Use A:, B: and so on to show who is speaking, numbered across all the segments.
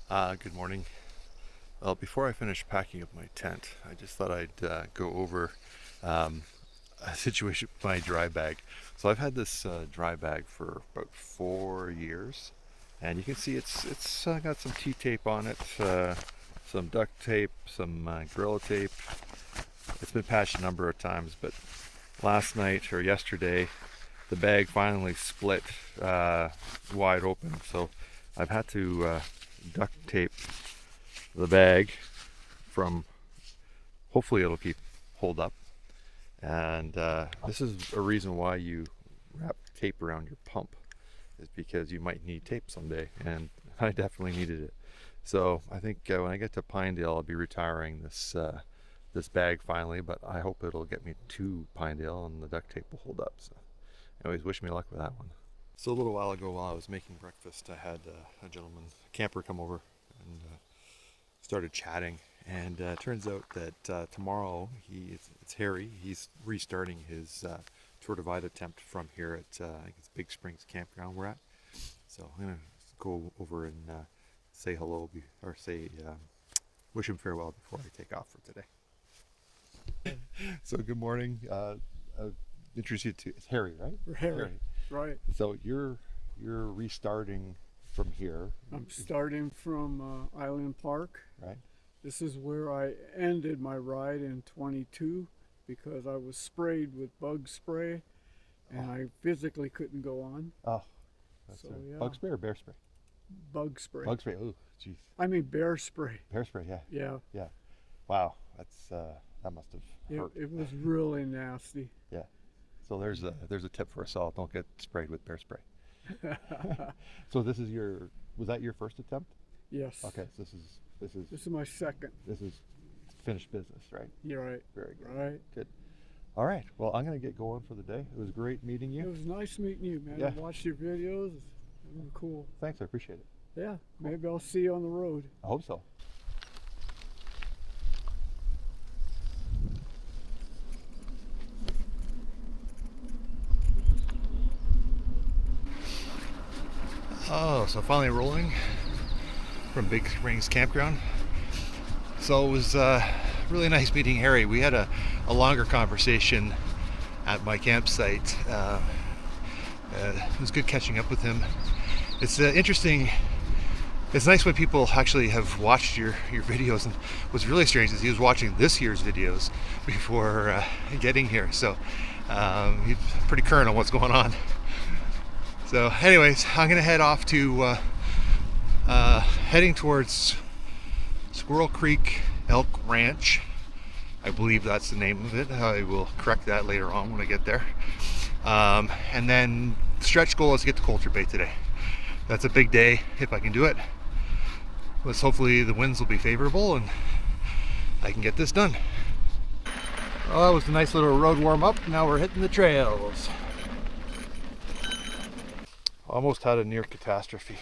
A: Good morning. Well, before I finish packing up my tent, I just thought I'd go over um, a situation with my dry bag. So I've had this dry bag for about 4 years, and you can see it's got some T-tape on it, some duct tape, some Gorilla tape. It's been patched a number of times, but last night or yesterday, the bag finally split wide open. So I've had to duct tape the bag from, hopefully it'll keep hold up, and this is a reason why you wrap tape around your pump, is because you might need tape someday, and I definitely needed it. So I think when I get to Pinedale, I'll be retiring this bag finally, but I hope it'll get me to Pinedale and the duct tape will hold up. So anyways, wish me luck with that one. So a little while ago, while I was making breakfast, I had a gentleman, a camper, come over and started chatting, and turns out that tomorrow it's Harry. He's restarting his Thru-Rider attempt from here at I think it's Big Springs Campground we're at. So I'm gonna go over and say hello or say wish him farewell before I take off for today. So good morning. I'll introduce you to, it's Harry, right?
B: Harry. Right.
A: So you're restarting from here.
B: I'm starting from Island Park.
A: Right.
B: This is where I ended my ride in 22 because I was sprayed with bug spray and I physically couldn't go on.
A: Oh, that's
B: So,
A: right.
B: yeah.
A: Bug spray or bear spray?
B: Bug spray.
A: Bug spray. Oh, jeez.
B: I mean bear spray.
A: Bear spray. Yeah.
B: Yeah.
A: Yeah. Wow. That's that must have hurt.
B: It was really nasty.
A: Yeah. So there's a tip for us all. Don't get sprayed with bear spray. So was that your first attempt?
B: Yes.
A: Okay. So
B: This is my second.
A: this is finished business, right?
B: You're right.
A: Very good.
B: Right.
A: Good. All right. Well, I'm gonna get going for the day. It was great meeting
B: It
A: you.
B: was nice meeting you, man.
A: Yeah.
B: I watched your videos. They were cool.
A: Thanks. I appreciate it.
B: Yeah. Maybe I'll see you on the road.
A: I hope so. Oh, so finally rolling from Big Springs Campground. So it was really nice meeting Harry. We had a longer conversation at my campsite. It was good catching up with him. It's interesting. It's nice when people actually have watched your videos. And what's really strange is he was watching this year's videos before getting here. So he's pretty current on what's going on. So anyways, I'm gonna head off to heading towards Squirrel Creek Elk Ranch. I believe that's the name of it. I will correct that later on when I get there. And then the stretch goal is to get to Colter Bay today. That's a big day if I can do it. Let's hopefully the winds will be favorable and I can get this done. Well, that was a nice little road warm up. Now we're hitting the trails. Almost had a near catastrophe.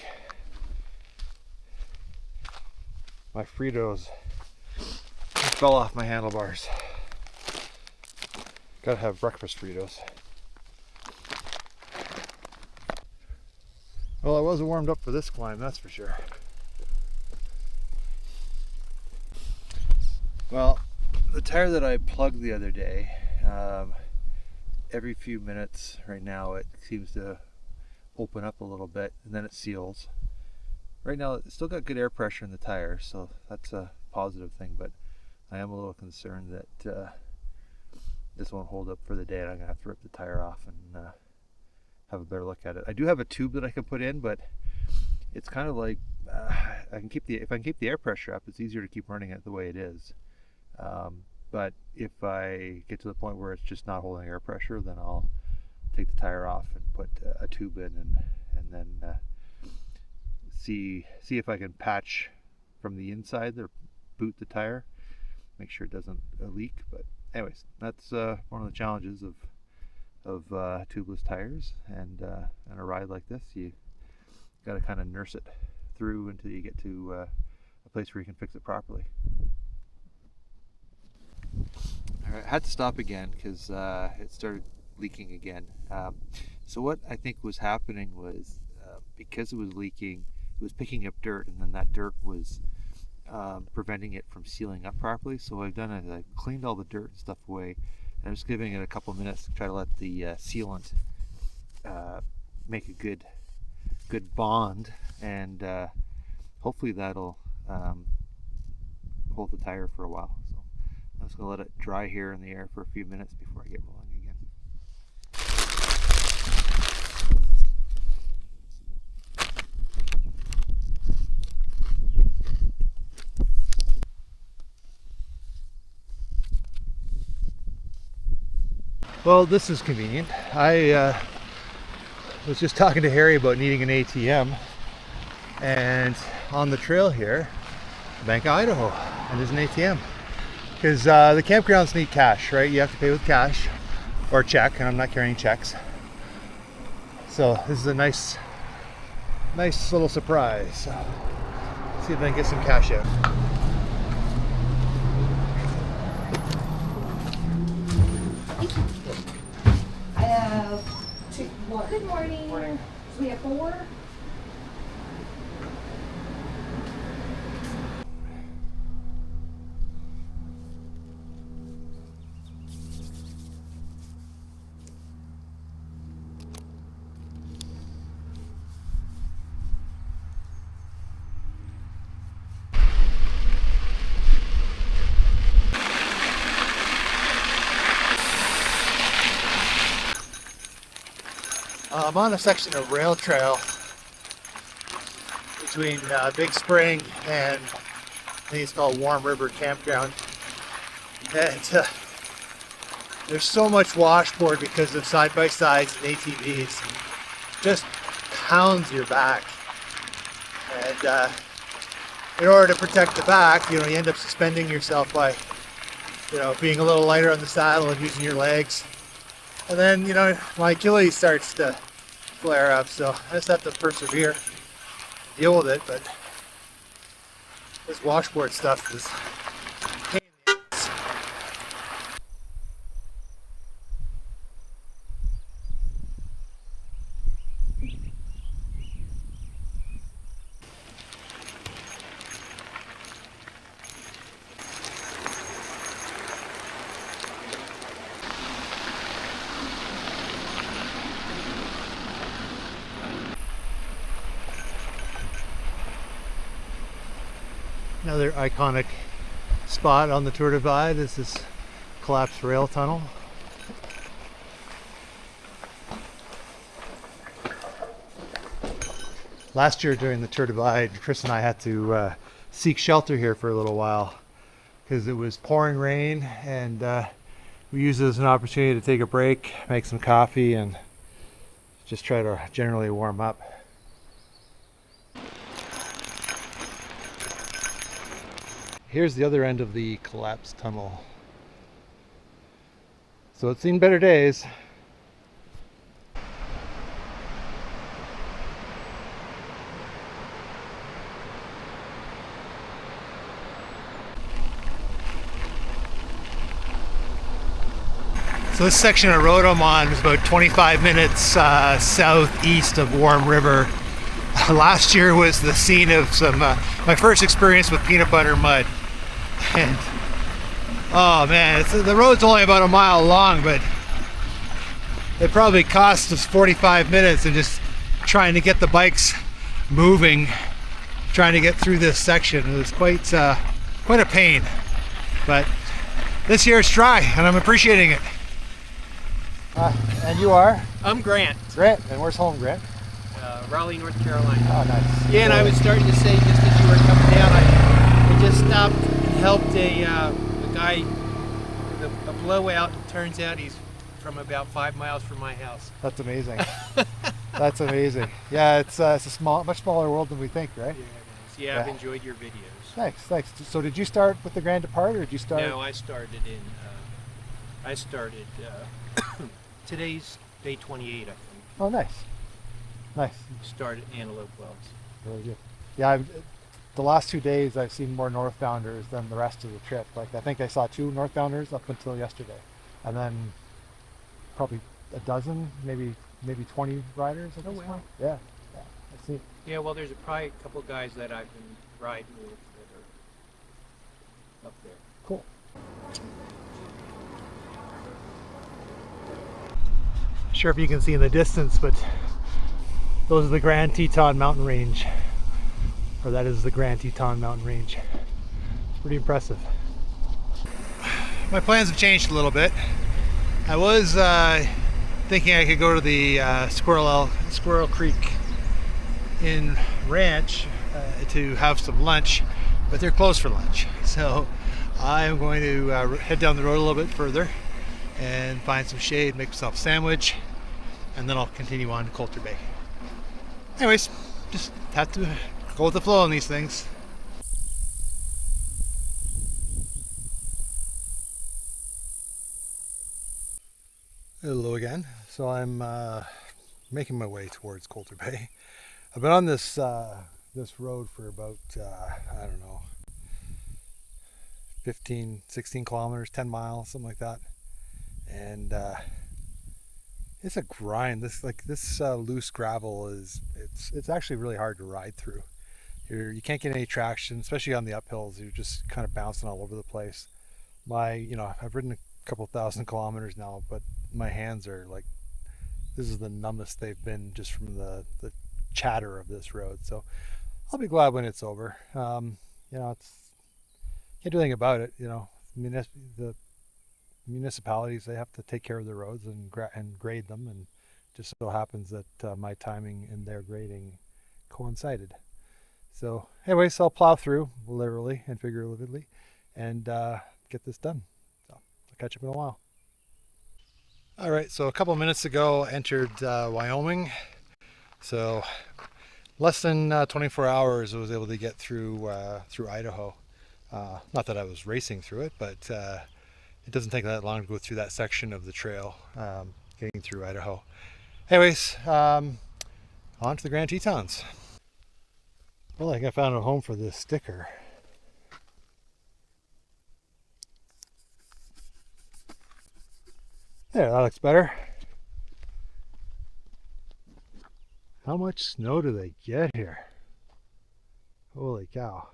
A: My Fritos fell off my handlebars. Gotta have breakfast Fritos. Well, I wasn't warmed up for this climb, that's for sure. Well, the tire that I plugged the other day, every few minutes right now it seems to open up a little bit and then it seals. Right now it's still got good air pressure in the tire, so that's a positive thing, but I am a little concerned that this won't hold up for the day and I'm gonna have to rip the tire off and have a better look at it. I do have a tube that I can put in, but it's kind of like if I can keep the air pressure up, it's easier to keep running it the way it is. But if I get to the point where it's just not holding air pressure, then I'll take the tire off and put a tube in and then see if I can patch from the inside or boot the tire, make sure it doesn't leak. But anyways, that's one of the challenges of tubeless tires, and a ride like this, you got to kind of nurse it through until you get to a place where you can fix it properly. All right, I had to stop again because it started leaking again. So what I think was happening was because it was leaking, it
C: was picking up dirt, and then that dirt was preventing it from sealing up properly. So what I've done is I've cleaned all the dirt and stuff away, and I'm just giving it a couple minutes to try to let the sealant make a good bond, and hopefully that'll hold the tire for a while. So I'm just going to let it dry here in the air for a few minutes before I get rolling again. Well, this is convenient. I was just talking to Harry about needing an ATM, and on the trail here, Bank of Idaho, and there's an ATM. Because the campgrounds need cash, right? You have to pay with cash or check, and I'm not carrying checks. So this is a nice little surprise. So, see if I can get some cash out.
D: I have two. What? Good morning. Morning. So we have 4.
C: I'm on a section of rail trail between Big Spring and I think it's called Warm River Campground. And there's so much washboard because of side-by-sides and ATVs. Just pounds your back. And in order to protect the back, you end up suspending yourself by, being a little lighter on the saddle and using your legs. And then, my Achilles starts to flare up, so I just have to persevere, deal with it. But this washboard stuff is a pain in the ass. Another iconic spot on the Tour Divide is this collapsed rail tunnel. Last year during the Tour Divide, Chris and I had to seek shelter here for a little while because it was pouring rain, and we used it as an opportunity to take a break, make some coffee, and just try to generally warm up. Here's the other end of the collapsed tunnel. So it's seen better days. So this section of road I'm on is about 25 minutes southeast of Warm River. Last year was the scene of my first experience with peanut butter mud. And oh man, the road's only about a mile long, but it probably cost us 45 minutes of just trying to get the bikes moving, trying to get through this section. It was quite a pain, but this year it's dry and I'm appreciating it. And you are?
E: I'm Grant.
C: Grant, and where's home, Grant?
E: Raleigh, North Carolina.
C: Oh, nice.
E: Yeah, and I was starting to say, just as you were coming down, I just stopped and helped a guy with a blowout. It turns out he's from about 5 miles from my house.
C: That's amazing. That's amazing. Yeah, it's a much smaller world than we think, right?
E: Yeah, it is. Yeah, I've enjoyed your videos.
C: Thanks. So did you start with the Grand Depart, or did you start?
E: No, I started today's day 28, I think.
C: Oh, nice.
E: Started Antelope Wells.
C: Really good. Yeah, the last 2 days I've seen more northbounders than the rest of the trip. Like I think I saw 2 northbounders up until yesterday, and then probably a dozen, maybe 20 riders at this point. Yeah. I see.
E: Yeah, well, there's probably a couple guys that I've been riding with that are up there.
C: Cool. Sure if you can see in the distance, but those are the Grand Teton mountain range, or that is the Grand Teton mountain range. It's pretty impressive. My plans have changed a little bit. I was thinking I could go to the Squirrel Creek Inn Ranch to have some lunch, but they're closed for lunch. So I'm going to head down the road a little bit further and find some shade, make myself a sandwich, and then I'll continue on to Colter Bay. Anyways, just have to go with the flow on these things.
A: Hello again. So I'm making my way towards Colter Bay. I've been on this this road for about I don't know, 15, 16 kilometers, 10 miles, something like that. And it's a grind. This loose gravel it's actually really hard to ride through. You can't get any traction, especially on the uphills. You're just kind of bouncing all over the place. I've ridden a couple thousand kilometers now, but my hands are like, this is the numbest they've been just from the chatter of this road. So I'll be glad when it's over. It's can't do anything about it. The municipalities, they have to take care of the roads and grade them, and just so happens that my timing and their grading coincided. So anyways, I'll plow through, literally and figuratively, and get this done. So I'll catch up in a while. All right, so a couple minutes ago entered Wyoming. So less than 24 hours I was able to get through Idaho. Not that I was racing through it, but it doesn't take that long to go through that section of the trail, getting through Idaho. Anyways, on to the Grand Tetons. Well, I think I found a home for this sticker. There, that looks better. How much snow do they get here? Holy cow.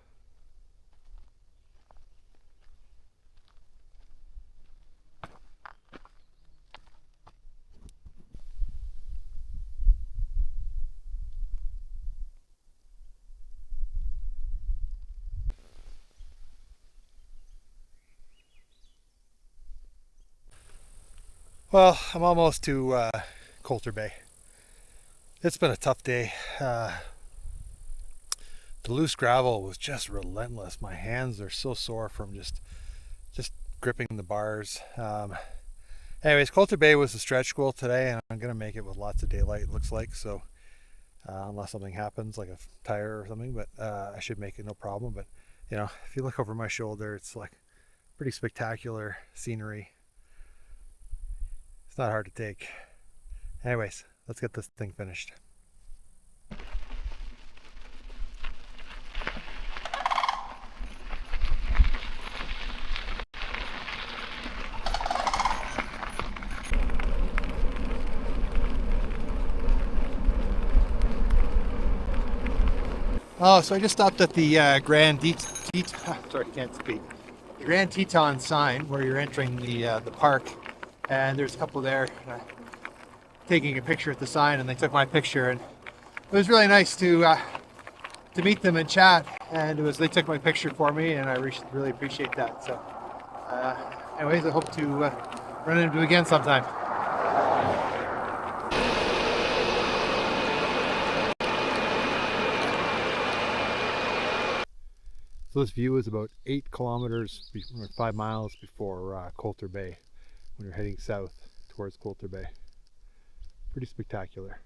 A: Well, I'm almost to Colter Bay. It's been a tough day. The loose gravel was just relentless. My hands are so sore from just gripping the bars. Anyways, Colter Bay was the stretch goal today, and I'm gonna make it with lots of daylight, it looks like. So unless something happens, like a tire or something, but I should make it no problem. But if you look over my shoulder, it's like pretty spectacular scenery. It's not hard to take. Anyways, let's get this thing finished.
C: Oh, so I just stopped at the Grand Teton sign where you're entering the park, and there's a couple there taking a picture at the sign, and they took my picture, and it was really nice to meet them and chat, and they took my picture for me, and I really appreciate that. So anyways, I hope to run into them again sometime.
A: So this view is about 8 kilometers, 5 miles before Colter Bay, when you're heading south towards Colter Bay. Pretty spectacular.